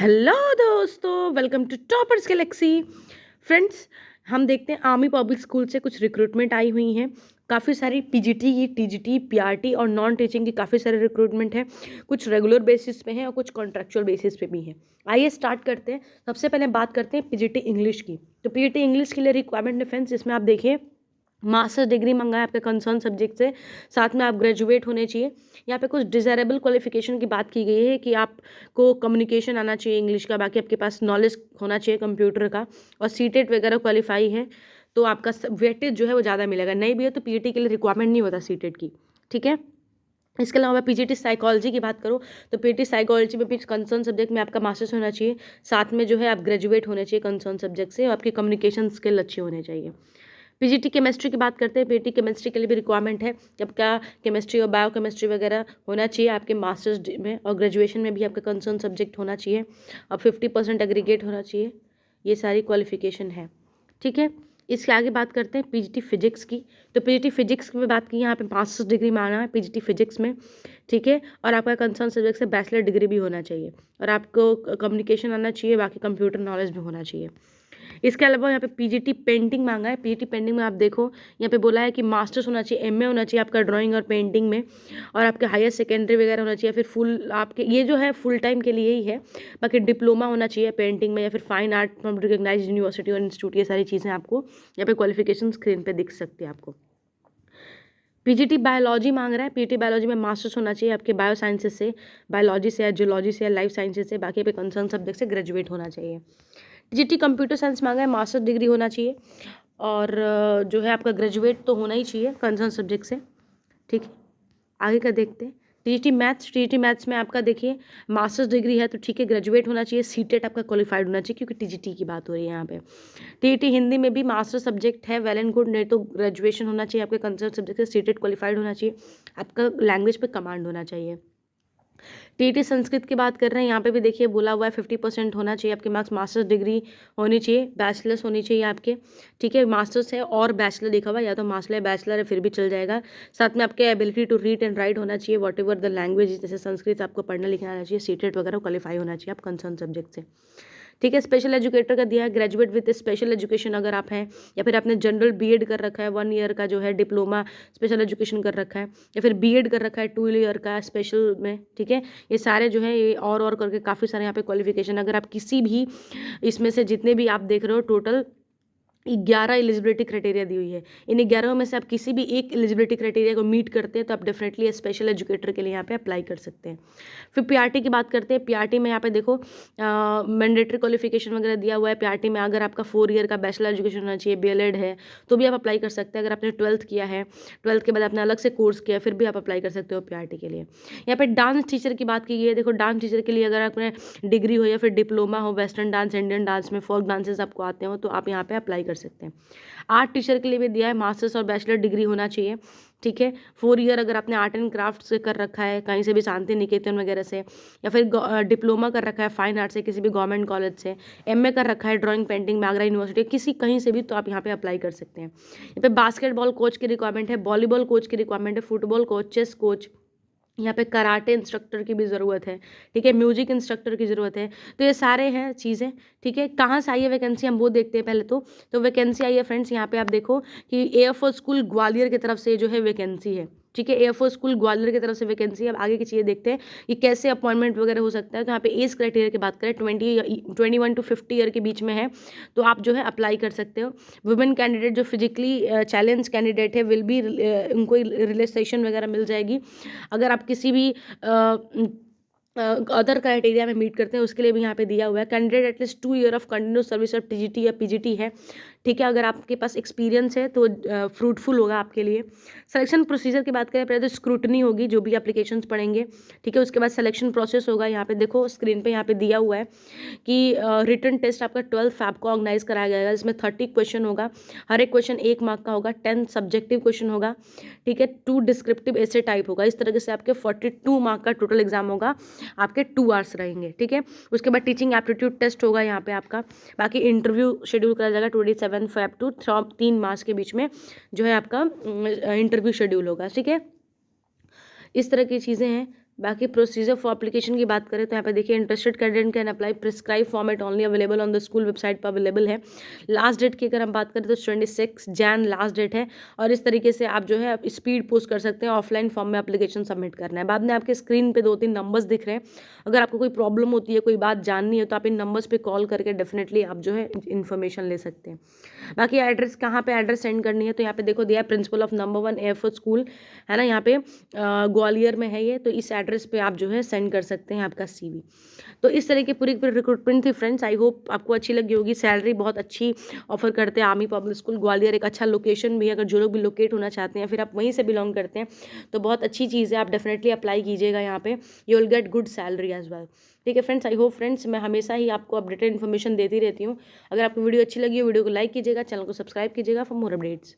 Hello दोस्तों, welcome to Toppers Galaxy. Friends, हम देखते हैं आर्मी पब्लिक स्कूल से कुछ रिक्रूटमेंट आई हुई हैं। काफ़ी सारी पीजीटी की, टीजीटी, पीआरटी और नॉन टीचिंग की काफ़ी सारे रिक्रूटमेंट हैं। कुछ रेगुलर बेसिस पे हैं और कुछ कॉन्ट्रेक्चुअल बेसिस पे भी हैं। आइए स्टार्ट करते हैं। सबसे पहले बात करते हैं पीजीटी इंग्लिश की। तो पीजीटी इंग्लिश के लिए रिक्वायरमेंट डिफेंस, इसमें आप देखिए मास्टर्स डिग्री मंगा है आपके कंसर्न सब्जेक्ट से, साथ में आप ग्रेजुएट होने चाहिए। यहाँ पे कुछ डिज़ायरेबल क्वालिफिकेशन की बात की गई है कि आपको कम्युनिकेशन आना चाहिए इंग्लिश का, बाकी आपके पास नॉलेज होना चाहिए कंप्यूटर का, और सीटेट वगैरह क्वालिफाई है तो आपका वेटेज जो है वो ज़्यादा मिलेगा। नहीं भी है तो पीजीटी के लिए रिक्वायरमेंट नहीं होता सीटेट की, ठीक है। इसके अलावा मैं पीजीटी साइकोलॉजी की बात करूँ तो पीजीटी साइकोलॉजी में भी कंसर्न सब्जेक्ट में आपका मास्टर्स होना चाहिए, साथ में जो है आप ग्रेजुएट होने चाहिए कंसर्न सब्जेक्ट से, और आपकी कम्युनिकेशन स्किल अच्छी होने चाहिए। पीजीटी केमिस्ट्री की बात करते हैं। पीजीटी केमिस्ट्री के लिए भी रिक्वायरमेंट है कि आपका केमिस्ट्री और बायोकेमिस्ट्री वगैरह होना चाहिए आपके मास्टर्स में, और ग्रेजुएशन में भी आपका कंसर्न सब्जेक्ट होना चाहिए, और 50% एग्रीगेट होना चाहिए। ये सारी क्वालिफिकेशन है, ठीक है। इसके आगे बात करते हैं पीजीटी फिजिक्स की। तो पीजीटी फिजिक्स में बात की, यहाँ पे मास्टर्स डिग्री माना है पीजीटी फिजिक्स में, ठीक है। और आपका कंसर्न सब्जेक्ट से बैचलर डिग्री भी होना चाहिए, और आपको कम्युनिकेशन आना चाहिए, बाकी कंप्यूटर नॉलेज भी होना चाहिए। इसके अलावा यहाँ पे पीजीटी पेंटिंग मांगा है। पीजीटी पेंटिंग में आप देखो, यहाँ पे बोला है कि मास्टर्स होना चाहिए, एमए होना चाहिए आपका ड्राइंग और पेंटिंग में, और आपके हायर सेकेंडरी वगैरह होना चाहिए, फिर फुल आपके ये जो है फुल टाइम के लिए ही है। बाकी डिप्लोमा होना चाहिए पेंटिंग में, या फिर fine art from recognised university और इंस्टीट्यूट। ये सारी चीज़ें आपको यहाँ पे क्वालिफिकेशन स्क्रीन पे दिख सकती है आपको। पीजीटी बायोलॉजी मांग रहा है। पीजीटी बायोलॉजी में मास्टर्स होना चाहिए आपके बायो साइंसेज से, बायोलॉजी से या जियोलॉजी से या लाइफ साइंसेज से, बाकी पे कंसर्न सब्जेक्ट से ग्रेजुएट होना चाहिए। पीजीटी कंप्यूटर साइंस मांगा है, मास्टर डिग्री होना चाहिए, और जो है आपका ग्रेजुएट तो होना ही चाहिए कंसर्न सब्जेक्ट से, ठीक है। आगे का देखते हैं। टीजीटी मैथ्स में आपका देखिए मास्टर्स डिग्री है तो ठीक है, ग्रेजुएट होना चाहिए, सीटेट आपका क्वालिफाइड होना चाहिए, क्योंकि टीजीटी की बात हो रही है यहाँ पे। टीईटी हिंदी में भी मास्टर सब्जेक्ट है, वेल एंड गुड, नहीं तो ग्रेजुएशन होना चाहिए आपके कंसर्न सब्जेक्ट से, सीटेट क्वालिफाइड होना चाहिए, आपका लैंग्वेज पे कमांड होना चाहिए। टीईटी संस्कृत की बात कर रहे हैं, यहाँ पे भी देखिए बोला हुआ है 50% होना चाहिए आपके मार्क्स, मास्टर्स डिग्री होनी चाहिए, बैचलर्स होनी चाहिए आपके, ठीक है। मास्टर्स है और बैचलर लिखा हुआ, या तो मास्टर बैचलर है फिर भी चल जाएगा। साथ में आपके ability to read and write होना चाहिए, वॉट एवर द लैंग्वेज, जैसे संस्कृत आपको पढ़ना लिखना आना चाहिए, सीटेट वगैरह क्वालिफाई होना चाहिए आप कंसर्न सब्जेक्ट से, ठीक है। स्पेशल एजुकेटर का दिया है, ग्रेजुएट विद स्पेशल एजुकेशन अगर आप हैं, या फिर आपने जनरल बीएड कर रखा है 1 ईयर का जो है डिप्लोमा स्पेशल एजुकेशन कर रखा है, या फिर बीएड कर रखा है 2 ईयर का स्पेशल में, ठीक है। ये सारे जो है ये और करके काफ़ी सारे यहाँ पे क्वालिफिकेशन, अगर आप किसी भी इसमें से जितने भी आप देख रहे हो, टोटल 11 एलिजिबिलिटी क्राइटेरिया दी हुई है। इन 11 में से आप किसी भी एक एलिजिबिलिटी क्राइटेरिया को मीट करते हैं तो आप डेफिनेटली स्पेशल एजुकेटर के लिए यहाँ पे अप्लाई कर सकते हैं। फिर पीआरटी की बात करते हैं। पीआरटी में यहाँ पे देखो मैंडेटरी क्वालिफिकेशन वगैरह दिया हुआ है। पीआरटी में अगर आपका 4 ईयर का बैचलर एजुकेशन होना चाहिए, बीएलएड है तो भी आप अप्लाई कर सकते हैं। अगर आपने 12th किया है, 12th के बाद आपने अलग से कोर्स किया, फिर भी आप अप्लाई कर सकते हो पीआरटी के लिए। यहाँ पे डांस टीचर की बात की गई है। देखो डांस टीचर के लिए अगर आपने डिग्री हो या फिर डिप्लोमा हो, वेस्टर्न डांस, इंडियन डांस में फोक डांसेस आपको आते हो, तो आप यहाँ पे अप्लाई कर सकते हैं। आर्ट टीचर के लिए भी दिया है, मास्टर्स और बैचलर डिग्री होना चाहिए, ठीक है। 4 ईयर अगर आपने आर्ट एंड क्राफ्ट से कर रखा है कहीं से भी, शांति निकेतन वगैरह से, या फिर डिप्लोमा कर रखा है फाइन आर्ट से किसी भी गवर्नमेंट कॉलेज से, एमए कर रखा है ड्राइंग पेंटिंग में आगरा यूनिवर्सिटी, किसी कहीं से भी, तो आप यहाँ पे अप्लाई कर सकते हैं। यहाँ पे बास्केटबॉल कोच की रिक्वायरमेंट है, वॉलीबॉल कोच की रिक्वायरमेंट है, फुटबॉल कोच, चेस कोच, यहाँ पे कराटे इंस्ट्रक्टर की भी ज़रूरत है, ठीक है। म्यूजिक इंस्ट्रक्टर की ज़रूरत है। तो ये सारे हैं चीज़ें, ठीक है। कहाँ से आई है वैकेंसी, हम वो देखते हैं पहले तो वैकेंसी आई है फ्रेंड्स, यहाँ पे आप देखो कि एयरफोर्स स्कूल ग्वालियर की तरफ से जो है वैकेंसी है, ठीक है। एयरफोर्स स्कूल ग्वालियर की तरफ से वैकेंसी है। अब आगे की चीज़ें देखते हैं कि कैसे अपॉइंटमेंट वगैरह हो सकता है। तो यहाँ पे एज क्राइटेरिया की बात करें, 21 to 50 ईयर के बीच में है तो आप जो है अप्लाई कर सकते हो। वुमेन कैंडिडेट जो फिजिकली चैलेंज कैंडिडेट है विल बी, उनको रिलैक्सेशन वगैरह मिल जाएगी। अगर आप किसी भी अदर क्राइटेरिया में मीट करते हैं उसके लिए भी यहाँ पे दिया हुआ है। Candidate at least 2 year of continuous service of TGT या पीजीटी है, ठीक है। अगर आपके पास एक्सपीरियंस है तो फ्रूटफुल होगा आपके लिए। सिलेक्शन प्रोसीजर की बात करें, पहले तो स्क्रूटनी होगी, जो भी एप्लीकेशंस पढ़ेंगे, ठीक है। उसके बाद सिलेक्शन प्रोसेस होगा। यहाँ पे देखो स्क्रीन पे यहाँ पे दिया हुआ है कि रिटन टेस्ट आपका 12 फैब को ऑर्गेनाइज कराया जाएगा, जिसमें 30 क्वेश्चन होगा, हर एक क्वेश्चन 1 मार्क का होगा, 10 सब्जेक्टिव क्वेश्चन होगा, ठीक है, 2 डिस्क्रिप्टिव ऐसे टाइप होगा। इस तरीके से आपके 42 मार्क का टोटल एग्जाम होगा, आपके 2 आवर्स रहेंगे, ठीक है। उसके बाद टीचिंग एप्टीट्यूड टेस्ट होगा यहाँ पे आपका। बाकी इंटरव्यू शेड्यूल करा जाएगा 27 फेब टू 3 मार्च के बीच में जो है आपका इंटरव्यू शेड्यूल होगा, ठीक है। इस तरह की चीज़ें हैं। बाकी प्रोसीजर फॉर एप्लीकेशन की बात करें तो यहाँ पे देखिए interested candidate can apply, prescribe format only available on the school website पर अवेलेबल है। लास्ट डेट की अगर हम बात करें तो 26 जैन लास्ट डेट है, और इस तरीके से आप जो है स्पीड पोस्ट कर सकते हैं, ऑफलाइन फॉर्म में एप्लीकेशन सबमिट करना है। बाद में आपके स्क्रीन पे 2-3 नंबर्स दिख रहे हैं, अगर आपको कोई प्रॉब्लम होती है, कोई बात जाननी है, तो आप इन नंबर्स पे कॉल करके डेफिनेटली आप जो है इन्फॉर्मेशन ले सकते हैं। बाकी एड्रेस कहाँ पे एड्रेस सेंड करनी है, तो यहाँ पे देखो दिया है principle of number 1 air force school, है ना, यहाँ पे ग्वालियर में है ये, तो इस एड्रेस पे आप जो है सेंड कर सकते हैं आपका CV। तो इस तरह की पूरी पूरी रिक्रूटमेंट थी फ्रेंड्स। आई होप आपको अच्छी लगी होगी। सैलरी बहुत अच्छी ऑफर करते हैं आर्मी पब्लिक स्कूल ग्वालियर, एक अच्छा लोकेशन भी है, अगर जो लोग भी लोकेट होना चाहते हैं, फिर आप वहीं से बिलोंग करते हैं, तो बहुत अच्छी चीज़ है, आप डेफिनेटली अप्लाई कीजिएगा यहाँ पे, you will get good salary as well. ठीक है फ्रेंड्स, आई होप फ्रेंड्स, मैं हमेशा ही आपको अपडेटेड इन्फॉर्मेशन देती रहती हूँ। अगर आपको वीडियो अच्छी लगी हो, वीडियो को लाइक कीजिएगा, चैनल को सब्सक्राइब कीजिएगा फॉर मोर अपडेट्स।